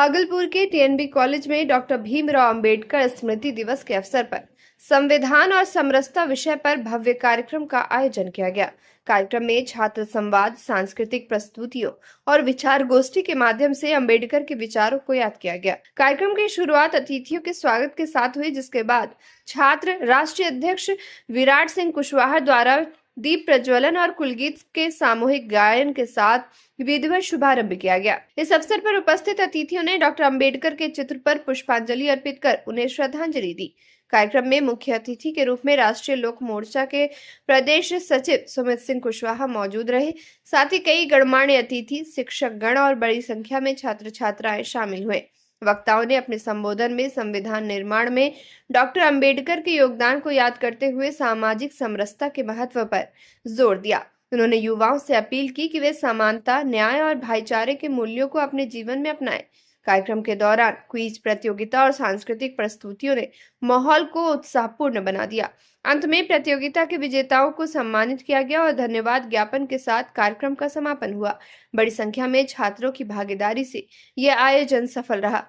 भागलपुर के TNB college में doctor Bhimrao Ambedkar स्मृति दिवस के अवसर पर संविधान और समरसता विषय पर भव्य कार्यक्रम का आयोजन किया गया। कार्यक्रम में छात्र संवाद, सांस्कृतिक प्रस्तुतियों और विचार गोष्ठी के माध्यम से अंबेडकर के विचारों को याद किया गया। कार्यक्रम की शुरुआत अतिथियों के स्वागत के साथ हुई, जिसके बाद छात्र राष्ट्रीय अध्यक्ष विराट सिंह कुशवाहा द्वारा दीप प्रज्वलन और कुलगीत के सामूहिक गायन के साथ विधिवत शुभारंभ किया गया। इस अवसर पर उपस्थित अतिथियों ने डॉक्टर अंबेडकर के चित्र पर पुष्पांजलि अर्पित कर उन्हें श्रद्धांजलि दी। कार्यक्रम में मुख्य अतिथि के रूप में राष्ट्रीय लोक मोर्चा के प्रदेश सचिव सुमित सिंह कुशवाहा मौजूद रहे। साथ ही कई गणमान्य अतिथि, शिक्षक गण और बड़ी संख्या में छात्र छात्राएं शामिल हुए। वक्ताओं ने अपने संबोधन में संविधान निर्माण में डॉक्टर अंबेडकर के योगदान को याद करते हुए सामाजिक समरसता के महत्व पर जोर दिया। उन्होंने युवाओं से अपील की कि वे समानता, न्याय और भाईचारे के मूल्यों को अपने जीवन में अपनाएं। कार्यक्रम के दौरान क्विज प्रतियोगिता और सांस्कृतिक प्रस्तुतियों ने माहौल को उत्साहपूर्ण बना दिया। अंत में प्रतियोगिता के विजेताओं को सम्मानित किया गया और धन्यवाद ज्ञापन के साथ कार्यक्रम का समापन हुआ। बड़ी संख्या में छात्रों की भागीदारी से यह आयोजन सफल रहा।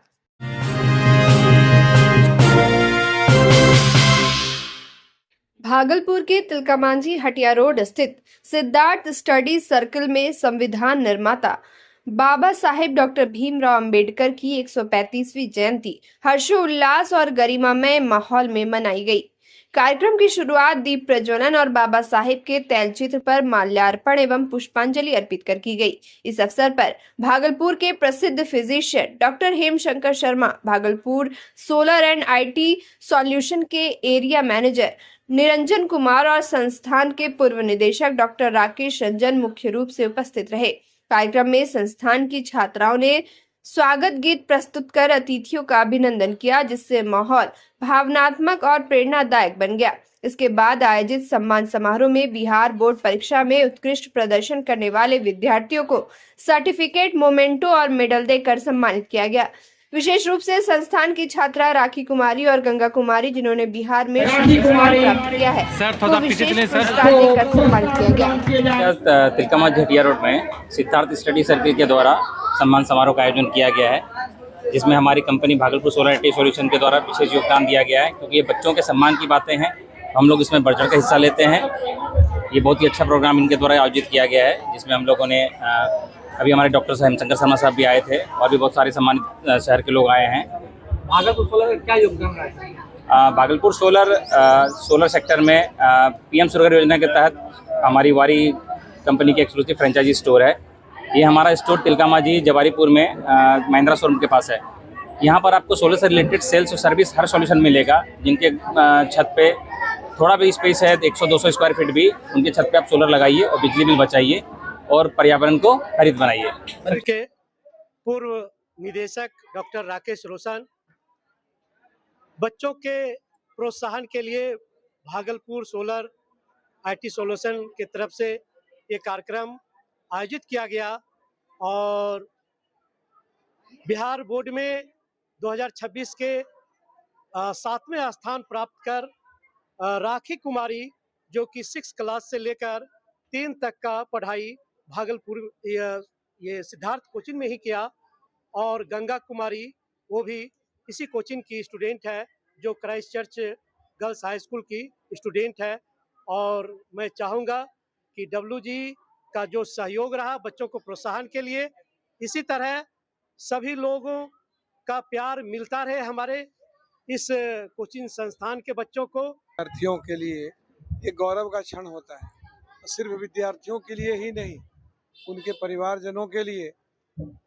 भागलपुर के तिलकामांझी हटिया रोड स्थित सिद्धार्थ स्टडी सर्कल में संविधान निर्माता बाबा साहेब डॉक्टर भीमराव अंबेडकर की 135वीं जयंती हर्षोल्लास और गरिमामय माहौल में मनाई गई। कार्यक्रम की शुरुआत दीप प्रज्वलन और बाबा साहेब के तैलचित्र पर माल्यार्पण एवं पुष्पांजलि अर्पित कर की गई। इस अवसर पर भागलपुर के प्रसिद्ध physician doctor Hemshankar Sharma, Bhagalpur solar and IT solution के एरिया मैनेजर निरंजन कुमार और संस्थान के पूर्व निदेशक डॉक्टर राकेश रंजन मुख्य रूप से उपस्थित रहे। कार्यक्रम में संस्थान की छात्राओं ने स्वागत गीत प्रस्तुत कर अतिथियों का अभिनंदन किया, जिससे माहौल भावनात्मक और प्रेरणादायक बन गया। इसके बाद आयोजित सम्मान समारोह में बिहार बोर्ड परीक्षा में उत्कृष्ट प्रदर्शन करने वाले विद्यार्थियों को सर्टिफिकेट, मोमेंटो और मेडल देकर सम्मानित किया गया। विशेष रूप से संस्थान की छात्रा राखी कुमारी और गंगा कुमारी, जिन्होंने बिहार में प्राप्त किया है, तो विशेष पुरस्कार देकर सम्मानित किया गया। तिलकामांझी हटिया रोड में सिद्धार्थ स्टडी सर्कल के द्वारा सम्मान समारोह का आयोजन किया गया है, जिसमें हमारी company Bhagalpur solar anti solution के द्वारा विशेष योगदान दिया गया है। क्योंकि ये बच्चों के सम्मान की बातें हैं, हम लोग इसमें बढ़ चढ़ कर हिस्सा लेते हैं। ये बहुत ही अच्छा प्रोग्राम इनके द्वारा आयोजित किया गया है, जिसमें हम लोगों ने अभी हमारे डॉक्टर हेमशंकर शर्मा साहब भी आए थे और भी बहुत सारे सम्मानित शहर के लोग आए हैं। भागलपुर सोलर का क्या योगदान रहा है? भागलपुर सोलर सेक्टर में पीएम सूर्यघर योजना के तहत हमारी वारी कंपनी की एक्सक्लूसिव फ्रेंचाइजी स्टोर है। ये हमारा स्टोर तिलकामांझी जवारीपुर में महिंद्रा शोरूम के पास है। यहाँ पर आपको सोलर से रिलेटेड सेल्स और सर्विस हर सॉल्यूशन मिलेगा। जिनके छत पे थोड़ा भी स्पेस है, 100-200 स्क्वायर फीट भी, उनके छत पे आप सोलर लगाइए और बिजली बिल बचाइए और पर्यावरण को हरित बनाइए। के पूर्व निदेशक डॉक्टर राकेश रोशन बच्चों के प्रोत्साहन के लिए भागलपुर सोलर आईटी सॉल्यूशन की तरफ से ये कार्यक्रम आयोजित किया गया और बिहार बोर्ड में 2026 के 7वें स्थान प्राप्त कर राखी कुमारी, जो कि 6 क्लास से लेकर 3 तक का पढ़ाई भागलपुर ये सिद्धार्थ कोचिंग में ही किया, और गंगा कुमारी वो भी इसी कोचिंग की स्टूडेंट है, जो Christ church girls high school की स्टूडेंट है। और मैं चाहूँगा कि WG का जो सहयोग रहा बच्चों को प्रोत्साहन के लिए, इसी तरह सभी लोगों का प्यार मिलता रहे हमारे इस कोचिंग संस्थान के बच्चों को। विद्यार्थियों के लिए एक गौरव का क्षण होता है, सिर्फ विद्यार्थियों के लिए ही नहीं, उनके परिवारजनों के लिए।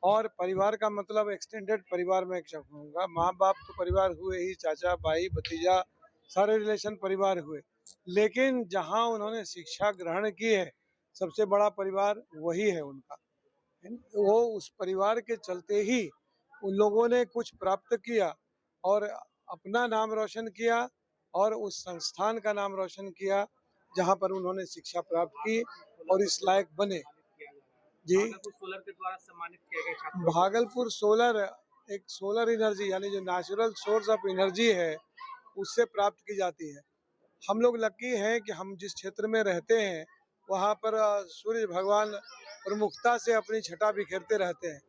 और परिवार का मतलब एक्सटेंडेड परिवार में कहूँगा, माँ बाप तो परिवार हुए ही, चाचा भाई भतीजा सारे रिलेशन परिवार हुए, लेकिन जहाँ उन्होंने शिक्षा ग्रहण की है सबसे बड़ा परिवार वही है उनका। वो उस परिवार के चलते ही उन लोगों ने कुछ प्राप्त किया और अपना नाम रोशन किया और उस संस्थान का नाम रोशन किया जहाँ पर उन्होंने शिक्षा प्राप्त की और इस लायक बने। जी, भागलपुर सोलर के द्वारा सम्मानित किए गए छात्रों। भागलपुर सोलर एक सोलर एनर्जी यानी जो नेचुरल सोर्स ऑफ एनर्जी है उससे प्राप्त की जाती है। हम लोग लकी हैं कि हम जिस क्षेत्र में रहते हैं वहाँ पर सूर्य भगवान प्रमुखता से अपनी छटा बिखेरते रहते हैं।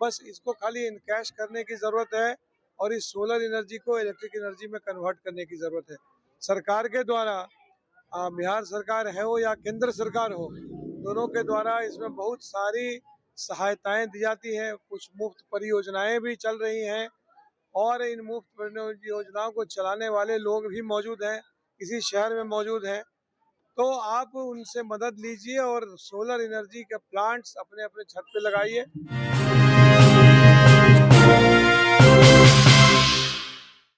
बस इसको खाली इनकैश करने की ज़रूरत है और इस सोलर एनर्जी को इलेक्ट्रिक एनर्जी में कन्वर्ट करने की ज़रूरत है। सरकार के द्वारा, बिहार सरकार है हो या केंद्र सरकार हो, दोनों के द्वारा इसमें बहुत सारी सहायताएं दी जाती हैं। कुछ मुफ्त परियोजनाएं भी चल रही हैं और इन मुफ्त परियोजनाओं को चलाने वाले लोग भी मौजूद हैं, किसी शहर में मौजूद हैं। तो आप उनसे मदद लीजिए और सोलर एनर्जी के प्लांट्स अपने अपने छत पे लगाइए।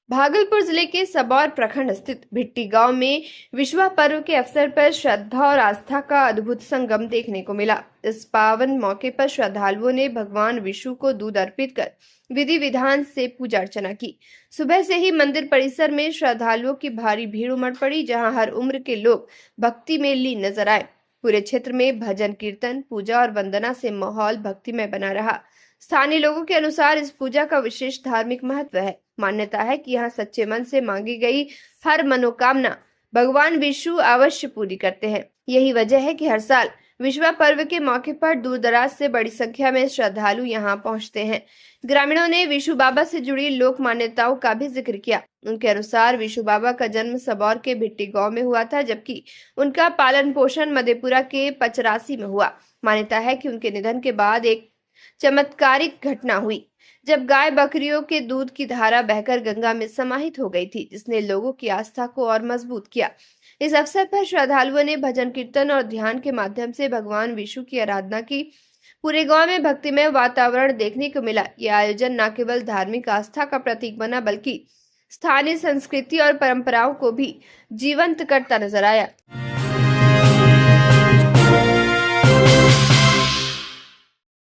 भागलपुर जिले के सबौर प्रखंड स्थित भिट्टी गांव में विश्वा पर्व के अवसर पर श्रद्धा और आस्था का अद्भुत संगम देखने को मिला। इस पावन मौके पर श्रद्धालुओं ने भगवान विष्णु को दूध अर्पित कर विधि विधान से पूजा अर्चना की। सुबह से ही मंदिर परिसर में श्रद्धालुओं की भारी भीड़ उमड़ पड़ी, जहां हर उम्र के लोग भक्ति में लीन नजर आए। पूरे क्षेत्र में भजन कीर्तन, पूजा और वंदना से माहौल भक्तिमय बना रहा। स्थानीय लोगों के अनुसार इस पूजा का विशेष धार्मिक महत्व है। मान्यता है कि यहाँ सच्चे मन से मांगी गई हर मनोकामना भगवान विष्णु अवश्य पूरी करते हैं। यही वजह है कि हर साल विश्वा पर्व के मौके पर दूर दराज से बड़ी संख्या में श्रद्धालु यहाँ पहुँचते हैं। ग्रामीणों ने विष्णु बाबा से जुड़ी लोक मान्यताओं का भी जिक्र किया। उनके अनुसार विष्णु बाबा का जन्म सबौर के भिट्टी गांव में हुआ था, जबकि उनका पालन पोषण मधेपुरा के पचरासी में हुआ। मान्यता है कि उनके निधन के बाद एक चमत्कारिक घटना हुई, जब गाय बकरियों के दूध की धारा बहकर गंगा में समाहित हो गई थी, जिसने लोगों की आस्था को और मजबूत किया। इस अवसर पर श्रद्धालुओं ने भजन कीर्तन और ध्यान के माध्यम से भगवान विष्णु की आराधना की। पूरे गांव में भक्तिमय वातावरण देखने को मिला। यह आयोजन न केवल धार्मिक आस्था का प्रतीक बना, बल्कि स्थानीय संस्कृति और परंपराओं को भी जीवंत करता नजर आया।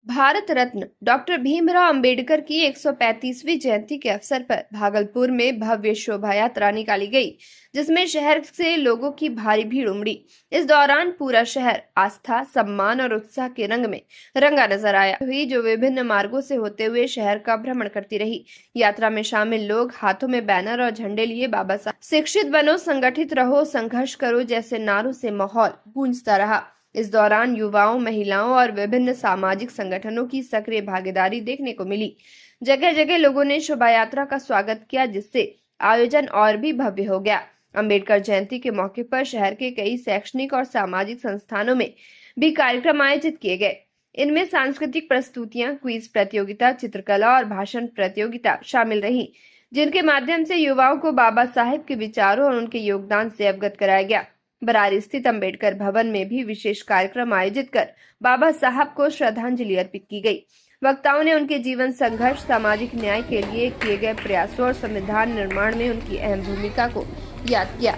भारत रत्न डॉक्टर भीमराव अंबेडकर की 135वीं जयंती के अवसर पर भागलपुर में भव्य शोभा यात्रा निकाली गई, जिसमें शहर से लोगों की भारी भीड़ उमड़ी। इस दौरान पूरा शहर आस्था, सम्मान और उत्साह के रंग में रंगा नजर आया हुई, जो विभिन्न मार्गों से होते हुए शहर का भ्रमण करती रही। यात्रा में शामिल लोग हाथों में बैनर और झंडे लिए बाबा साहब शिक्षित बनो, संगठित रहो, संघर्ष करो जैसे नारों से माहौल गूंजता रहा। इस दौरान युवाओं, महिलाओं और विभिन्न सामाजिक संगठनों की सक्रिय भागीदारी देखने को मिली। जगह जगह लोगों ने शोभा यात्रा का स्वागत किया, जिससे आयोजन और भी भव्य हो गया। अंबेडकर जयंती के मौके पर शहर के कई शैक्षणिक और सामाजिक संस्थानों में भी कार्यक्रम आयोजित किए गए। इनमें सांस्कृतिक प्रस्तुतियां, क्विज प्रतियोगिता, चित्रकला और भाषण प्रतियोगिता शामिल रही, जिनके माध्यम से युवाओं को बाबा साहेब के विचारों और उनके योगदान से अवगत कराया गया। बरारी स्थित अंबेडकर भवन में भी विशेष कार्यक्रम आयोजित कर बाबा साहब को श्रद्धांजलि अर्पित की गई। वक्ताओं ने उनके जीवन संघर्ष, सामाजिक न्याय के लिए किए गए प्रयासों और संविधान निर्माण में उनकी अहम भूमिका को याद किया।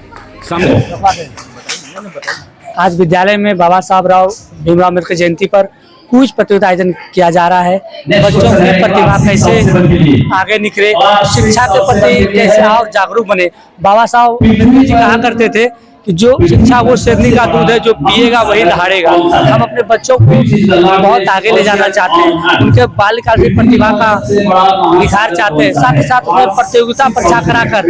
आज विद्यालय में बाबा साहब भीमराव अम्बेडकर जयंती पर कुछ प्रतियोगिता आयोजन किया जा रहा है। बच्चों की प्रतिभा कैसे आगे निकले, शिक्षा के प्रति कैसे और जागरूक बने। बाबा साहब जी कहा करते थे कि जो शिक्षा वो शेरनी का दूध है, जो पिएगा वही दहाड़ेगा। हम अपने बच्चों को बहुत आगे ले जाना चाहते हैं, उनके बाल्यकाल से प्रतिभा का निखार चाहते हैं। साथ ही साथ उन्हें प्रतियोगिता परीक्षा कराकर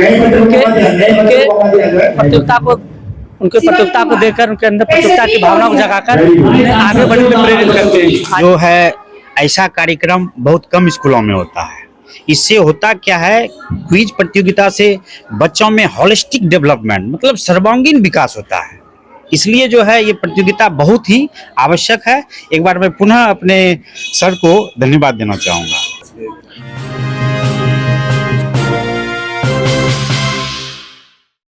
उनके प्रतियोगिता को देकर उनके अंदर प्रतियोगिता की भावना को जगाकर उन्हें आगे बढ़ने में प्रेरित करते हैं। जो है ऐसा कार्यक्रम बहुत कम स्कूलों में होता है। इससे होता क्या है, क्विज प्रतियोगिता से बच्चों में होलिस्टिक डेवलपमेंट मतलब सर्वांगीण विकास होता है। इसलिए जो है ये प्रतियोगिता बहुत ही आवश्यक है। एक बार मैं पुनः अपने सर को धन्यवाद देना चाहूँगा।